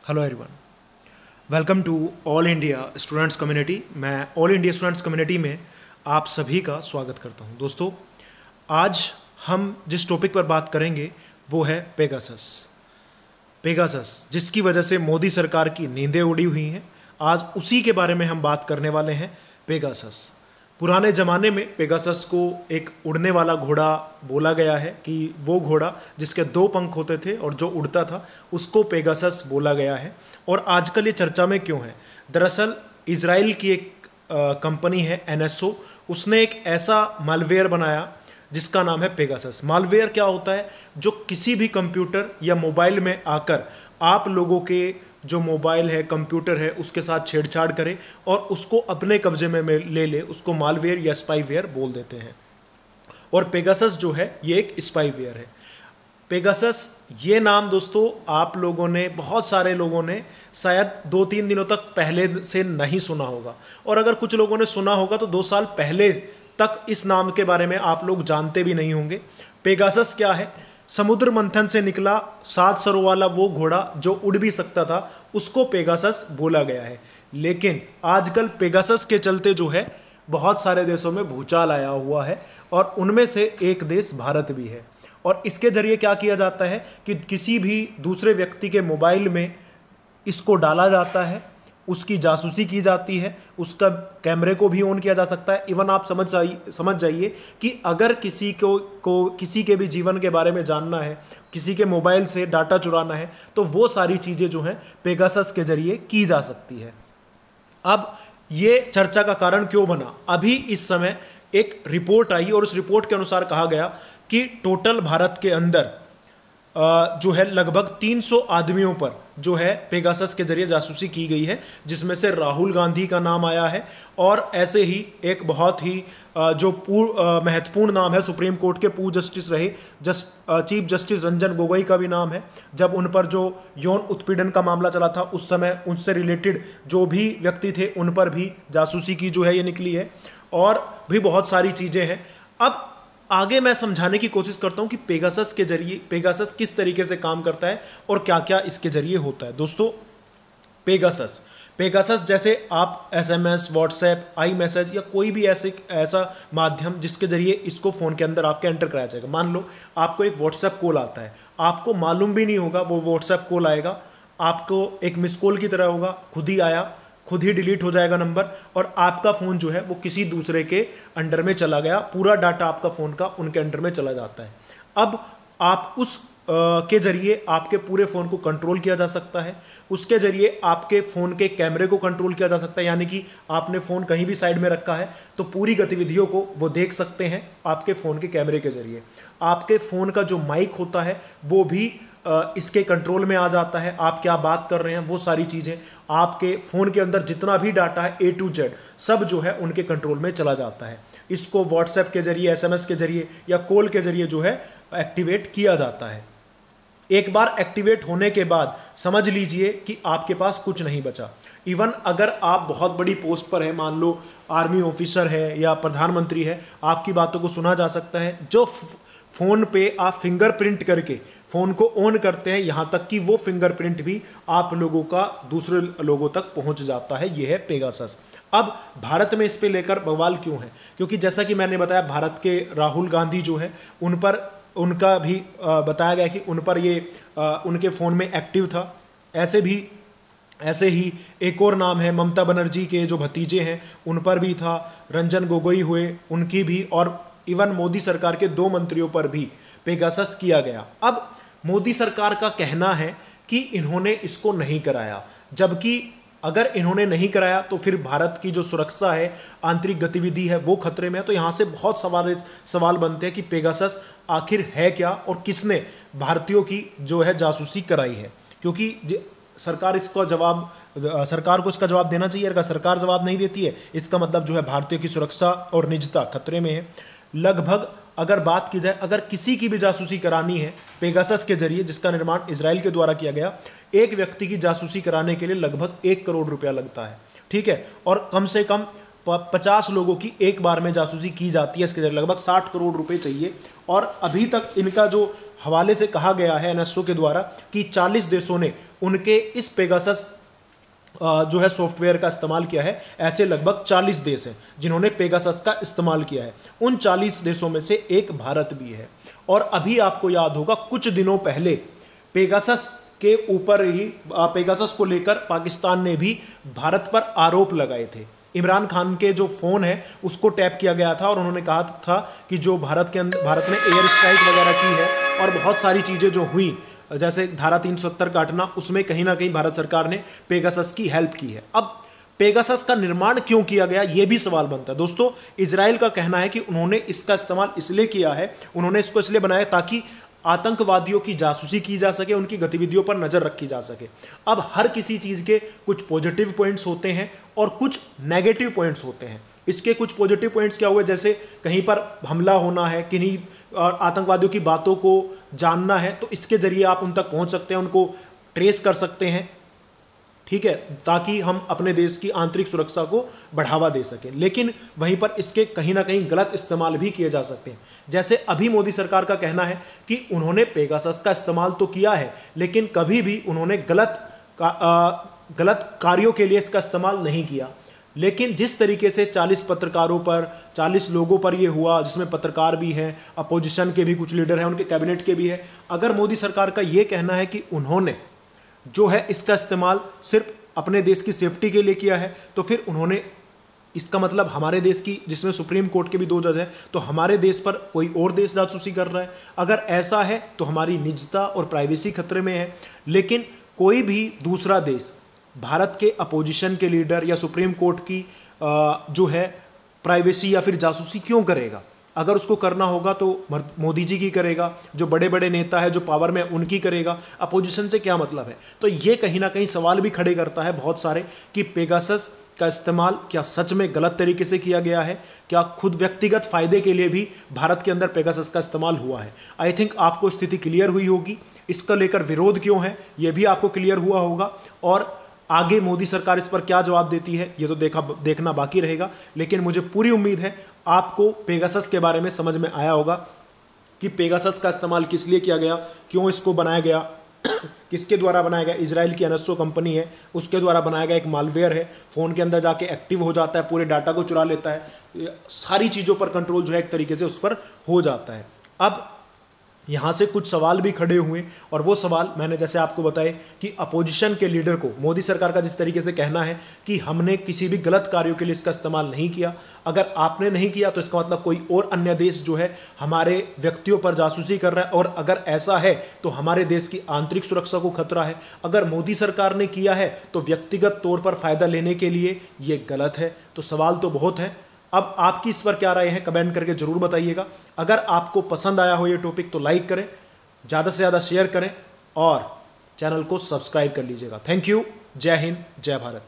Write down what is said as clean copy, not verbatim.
Hello everyone, welcome to all India students community. मैं all India students community में आप सभी का स्वागत करता हूं। दोस्तों, आज हम जिस टॉपिक पर बात करेंगे वो है पेगासस, जिसकी वजह से मोदी सरकार की नींदें उड़ी हुई हैं। आज उसी के बारे में हम बात करने वाले हैं। पेगासस पुराने ज़माने में पेगासस को एक उड़ने वाला घोड़ा बोला गया है कि वो घोड़ा जिसके 2 पंख होते थे और जो उड़ता था उसको पेगासस बोला गया है। और आजकल ये चर्चा में क्यों है? दरअसल इजराइल की एक कंपनी है NSO, उसने एक ऐसा मालवेयर बनाया जिसका नाम है पेगासस। मालवेयर क्या होता है? जो किसी भी कंप्यूटर या मोबाइल में आकर आप लोगों के जो मोबाइल है, कंप्यूटर है, उसके साथ छेड़छाड़ करे और उसको अपने कब्जे में ले ले, उसको मालवेयर या स्पाईवेयर बोल देते हैं। और पेगासस जो है ये एक स्पाईवेयर है। पेगासस ये नाम दोस्तों आप लोगों ने, बहुत सारे लोगों ने शायद 2-3 दिनों तक पहले से नहीं सुना होगा, और अगर कुछ लोगों ने सुना होगा तो 2 साल पहले तक इस नाम के बारे में आप लोग जानते भी नहीं होंगे। पेगासस क्या है? समुद्र मंथन से निकला 7 सरों वाला वो घोड़ा जो उड़ भी सकता था, उसको पेगासस बोला गया है। लेकिन आजकल पेगासस के चलते जो है बहुत सारे देशों में भूचाल आया हुआ है, और उनमें से एक देश भारत भी है। और इसके जरिए क्या किया जाता है कि किसी भी दूसरे व्यक्ति के मोबाइल में इसको डाला जाता है, उसकी जासूसी की जाती है, उसका कैमरे को भी ऑन किया जा सकता है। इवन आप समझ जाइए कि अगर किसी को किसी के भी जीवन के बारे में जानना है, किसी के मोबाइल से डाटा चुराना है, तो वो सारी चीज़ें जो हैं पेगासस के जरिए की जा सकती है। अब ये चर्चा का कारण क्यों बना? अभी इस समय एक रिपोर्ट आई और उस रिपोर्ट के अनुसार कहा गया कि टोटल भारत के अंदर जो है लगभग 300 आदमियों पर जो है पेगासस के जरिए जासूसी की गई है, जिसमें से राहुल गांधी का नाम आया है। और ऐसे ही एक बहुत ही जो महत्वपूर्ण नाम है, सुप्रीम कोर्ट के पूर्व जस्टिस रहे चीफ जस्टिस रंजन गोगोई का भी नाम है। जब उन पर जो यौन उत्पीड़न का मामला चला था उस समय उनसे रिलेटेड जो भी व्यक्ति थे उन पर भी जासूसी की जो है ये निकली है, और भी बहुत सारी चीज़ें हैं। अब आगे मैं समझाने की कोशिश करता हूं कि पेगासस के जरिए पेगासस किस तरीके से काम करता है और क्या क्या इसके जरिए होता है। दोस्तों, पेगासस जैसे आप SMS, व्हाट्सएप, iMessage या कोई भी ऐसा माध्यम जिसके जरिए इसको फ़ोन के अंदर आपके एंटर कराया जाएगा। मान लो आपको एक व्हाट्सएप कॉल आता है, आपको मालूम भी नहीं होगा वो व्हाट्सएप कॉल आएगा, आपको एक मिस कॉल की तरह होगा, खुद ही आया, खुद ही डिलीट हो जाएगा नंबर, और आपका फ़ोन जो है वो किसी दूसरे के अंडर में चला गया, पूरा डाटा आपका फ़ोन का उनके अंडर में चला जाता है। अब आप उस के जरिए आपके पूरे फ़ोन को कंट्रोल किया जा सकता है, उसके जरिए आपके फ़ोन के कैमरे को कंट्रोल किया जा सकता है। यानी कि आपने फ़ोन कहीं भी साइड में रखा है तो पूरी गतिविधियों को वो देख सकते हैं आपके फ़ोन के कैमरे के जरिए। आपके फ़ोन का जो माइक होता है वो भी इसके कंट्रोल में आ जाता है। आप क्या बात कर रहे हैं वो सारी चीज़ें, आपके फ़ोन के अंदर जितना भी डाटा है A to Z सब जो है उनके कंट्रोल में चला जाता है। इसको व्हाट्सएप के जरिए, SMS के जरिए या कॉल के जरिए जो है एक्टिवेट किया जाता है। एक बार एक्टिवेट होने के बाद समझ लीजिए कि आपके पास कुछ नहीं बचा। इवन अगर आप बहुत बड़ी पोस्ट पर है, मान लो आर्मी ऑफिसर है या प्रधानमंत्री है, आपकी बातों को सुना जा सकता है। जो फ़ोन पे आप फिंगरप्रिंट करके फ़ोन को ऑन करते हैं, यहाँ तक कि वो फिंगरप्रिंट भी आप लोगों का दूसरे लोगों तक पहुँच जाता है। ये है पेगासस। अब भारत में इस पे लेकर बवाल क्यों है? क्योंकि जैसा कि मैंने बताया, भारत के राहुल गांधी जो है उन पर उनका भी बताया गया कि उन पर ये उनके फ़ोन में एक्टिव था। ऐसे ही एक और नाम है, ममता बनर्जी के जो भतीजे हैं उन पर भी था, रंजन गोगोई हुए उनकी भी, और इवन मोदी सरकार के 2 मंत्रियों पर भी पेगासस किया गया। अब मोदी सरकार का कहना है कि इन्होंने इसको नहीं कराया, जबकि अगर इन्होंने नहीं कराया तो फिर भारत की जो सुरक्षा है, आंतरिक गतिविधि है, वो खतरे में है। तो यहाँ से बहुत सवाल बनते हैं कि पेगासस आखिर है क्या और किसने भारतीयों की जो है जासूसी कराई है। क्योंकि सरकार को इसका जवाब देना चाहिए। अगर सरकार जवाब नहीं देती है, इसका मतलब जो है भारतीयों की सुरक्षा और निजता खतरे में है। लगभग अगर बात की जाए, अगर किसी की भी जासूसी करानी है पेगासस के जरिए, जिसका निर्माण इजराइल के द्वारा किया गया, एक व्यक्ति की जासूसी कराने के लिए लगभग 1 करोड़ रुपया लगता है। ठीक है, और कम से कम 50 लोगों की एक बार में जासूसी की जाती है। इसके जरिए लगभग 60 करोड़ रुपए चाहिए। और अभी तक इनका जो हवाले से कहा गया है NSO के द्वारा कि 40 देशों ने उनके इस पेगासस जो है सॉफ्टवेयर का इस्तेमाल किया है। ऐसे लगभग 40 देश हैं जिन्होंने पेगासस का इस्तेमाल किया है। उन 40 देशों में से एक भारत भी है। और अभी आपको याद होगा कुछ दिनों पहले पेगासस के ऊपर ही पेगासस को लेकर पाकिस्तान ने भी भारत पर आरोप लगाए थे। इमरान खान के जो फ़ोन है उसको टैप किया गया था और उन्होंने कहा था कि जो भारत ने एयर स्ट्राइक वगैरह की है और बहुत सारी चीज़ें जो हुई जैसे धारा 370 काटना, उसमें कहीं ना कहीं भारत सरकार ने पेगासस की हेल्प की है। अब पेगासस का निर्माण क्यों किया गया, यह भी सवाल बनता है। दोस्तों, इजराइल का कहना है कि उन्होंने इसका इस्तेमाल इसलिए किया है, उन्होंने इसको इसलिए बनाया ताकि आतंकवादियों की जासूसी की जा सके, उनकी गतिविधियों पर नजर रखी जा सके। अब हर किसी चीज़ के कुछ पॉजिटिव पॉइंट्स होते हैं और कुछ नेगेटिव पॉइंट्स होते हैं। इसके कुछ पॉजिटिव पॉइंट्स क्या हुए, जैसे कहीं पर हमला होना है, किन्हीं और आतंकवादियों की बातों को जानना है, तो इसके जरिए आप उन तक पहुंच सकते हैं, उनको ट्रेस कर सकते हैं, ठीक है, ताकि हम अपने देश की आंतरिक सुरक्षा को बढ़ावा दे सकें। लेकिन वहीं पर इसके कहीं ना कहीं गलत इस्तेमाल भी किए जा सकते हैं। जैसे अभी मोदी सरकार का कहना है कि उन्होंने पेगासस का इस्तेमाल तो किया है, लेकिन कभी भी उन्होंने गलत कार्यों के लिए इसका इस्तेमाल नहीं किया। लेकिन जिस तरीके से 40 पत्रकारों पर, 40 लोगों पर यह हुआ, जिसमें पत्रकार भी हैं, अपोजिशन के भी कुछ लीडर हैं, उनके कैबिनेट के भी हैं, अगर मोदी सरकार का यह कहना है कि उन्होंने जो है इसका इस्तेमाल सिर्फ अपने देश की सेफ्टी के लिए किया है, तो फिर उन्होंने, इसका मतलब हमारे देश की, जिसमें सुप्रीम कोर्ट के भी 2 जज हैं, तो हमारे देश पर कोई और देश जासूसी कर रहा है। अगर ऐसा है तो हमारी निजता और प्राइवेसी खतरे में है। लेकिन कोई भी दूसरा देश भारत के अपोजिशन के लीडर या सुप्रीम कोर्ट की जो है प्राइवेसी या फिर जासूसी क्यों करेगा? अगर उसको करना होगा तो मोदी जी की करेगा, जो बड़े बड़े नेता है जो पावर में उनकी करेगा, अपोजिशन से क्या मतलब है? तो ये कहीं ना कहीं सवाल भी खड़े करता है बहुत सारे कि पेगासस का इस्तेमाल क्या सच में गलत तरीके से किया गया है? क्या खुद व्यक्तिगत फायदे के लिए भी भारत के अंदर पेगासस का इस्तेमाल हुआ है? आई थिंक आपको स्थिति क्लियर हुई होगी। इसको लेकर विरोध क्यों है ये भी आपको क्लियर हुआ होगा, और आगे मोदी सरकार इस पर क्या जवाब देती है ये तो देखना बाकी रहेगा। लेकिन मुझे पूरी उम्मीद है आपको पेगासस के बारे में समझ में आया होगा कि पेगासस का इस्तेमाल किस लिए किया गया, क्यों इसको बनाया गया, किसके द्वारा बनाया गया। इजराइल की एनएसओ कंपनी है, उसके द्वारा बनाया गया एक मालवेयर है, फ़ोन के अंदर जाके एक्टिव हो जाता है, पूरे डाटा को चुरा लेता है, सारी चीज़ों पर कंट्रोल जो है एक तरीके से उस पर हो जाता है। अब यहाँ से कुछ सवाल भी खड़े हुए, और वो सवाल मैंने जैसे आपको बताए कि अपोजिशन के लीडर को मोदी सरकार का जिस तरीके से कहना है कि हमने किसी भी गलत कार्यों के लिए इसका इस्तेमाल नहीं किया। अगर आपने नहीं किया तो इसका मतलब कोई और अन्य देश जो है हमारे व्यक्तियों पर जासूसी कर रहा है, और अगर ऐसा है तो हमारे देश की आंतरिक सुरक्षा को खतरा है। अगर मोदी सरकार ने किया है तो व्यक्तिगत तौर पर फ़ायदा लेने के लिए ये गलत है। तो सवाल तो बहुत है। अब आपकी इस पर क्या राय है कमेंट करके ज़रूर बताइएगा। अगर आपको पसंद आया हो ये टॉपिक तो लाइक करें, ज़्यादा से ज़्यादा शेयर करें और चैनल को सब्सक्राइब कर लीजिएगा। Thank you. जय हिंद, जय भारत।